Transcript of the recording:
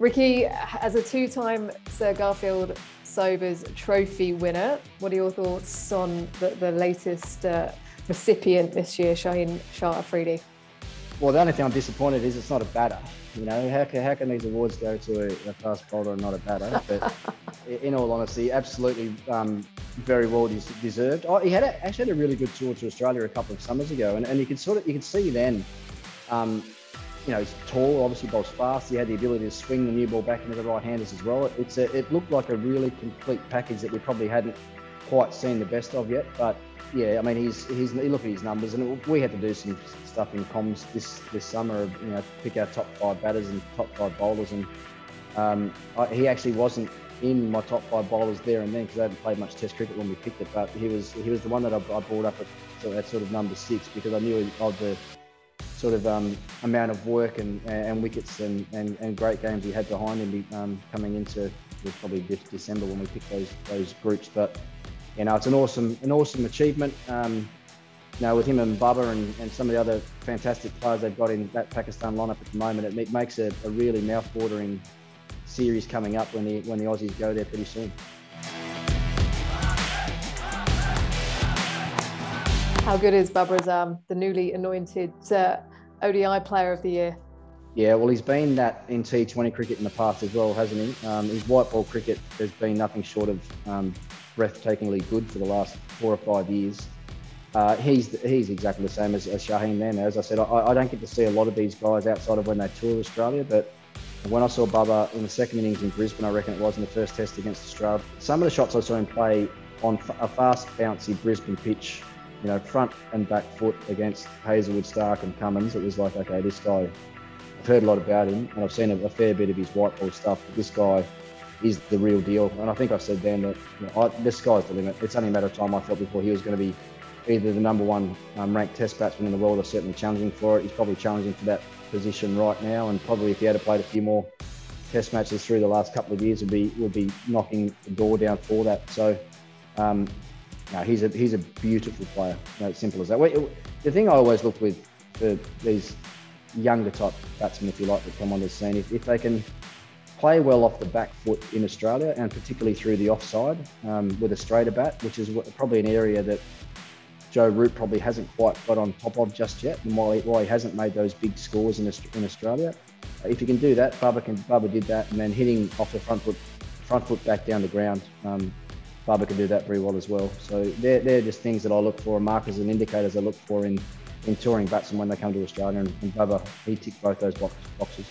Ricky, as a two-time Sir Garfield Sobers Trophy winner, what are your thoughts on the latest recipient this year, Shaheen Shah Afridi? Well, the only thing I'm disappointed is it's not a batter. You know, how can these awards go to a fast bowler and not a batter? But in all honesty, absolutely very well deserved. Oh, he actually had a really good tour to Australia a couple of summers ago, and you can see then, you know, he's tall, obviously bowls fast. He had the ability to swing the new ball back into the right-handers as well. It looked like a really complete package that we probably hadn't quite seen the best of yet. But yeah, I mean, look at his numbers, and we had to do some stuff in comms this summer, you know, pick our top 5 batters and top 5 bowlers, and he actually wasn't in my top 5 bowlers there and then because I hadn't played much Test cricket when we picked it. But he was the one that I brought up at sort of number 6 because I knew of the sort of amount of work and wickets and great games he had behind him coming into probably December when we picked those groups. But you know, it's an awesome achievement. You know, with him and Bubba and some of the other fantastic players they've got in that Pakistan lineup at the moment, it makes a really mouth-watering series coming up when the Aussies go there pretty soon. How good is Bubba as the newly anointed ODI Player of the Year? Yeah, well, he's been that in T20 cricket in the past as well, hasn't he? His white ball cricket has been nothing short of breathtakingly good for the last 4 or 5 years. He's exactly the same as Shaheen then. As I said, I don't get to see a lot of these guys outside of when they tour Australia, but when I saw Bubba in the second innings in Brisbane, I reckon it was in the first test against Australia, some of the shots I saw him play on a fast, bouncy Brisbane pitch, you know, front and back foot against Hazelwood, Stark and Cummins, it was like, okay, this guy, I've heard a lot about him and I've seen a fair bit of his white ball stuff, but this guy is the real deal. And I think I said then that, you know, the sky's the limit. It's only a matter of time, I thought, before he was going to be either the #1 ranked Test batsman in the world or certainly challenging for it. He's probably challenging for that position right now, and probably if he had played a few more Test matches through the last couple of years, would be knocking the door down for that. So, no, he's a beautiful player. You know, it's simple as that. The thing I always look with for these younger type batsmen, if you like, that come on the scene, if they can play well off the back foot in Australia, and particularly through the offside with a straighter bat, which is probably an area that Joe Root probably hasn't quite got on top of just yet, and why he hasn't made those big scores in Australia. If you can do that, Bubba did that, and then hitting off the front foot back down the ground, Bubba can do that very well as well. So they're just things that I look for, markers and indicators I look for in touring batsmen when they come to Australia, and Bubba, he ticked both those boxes.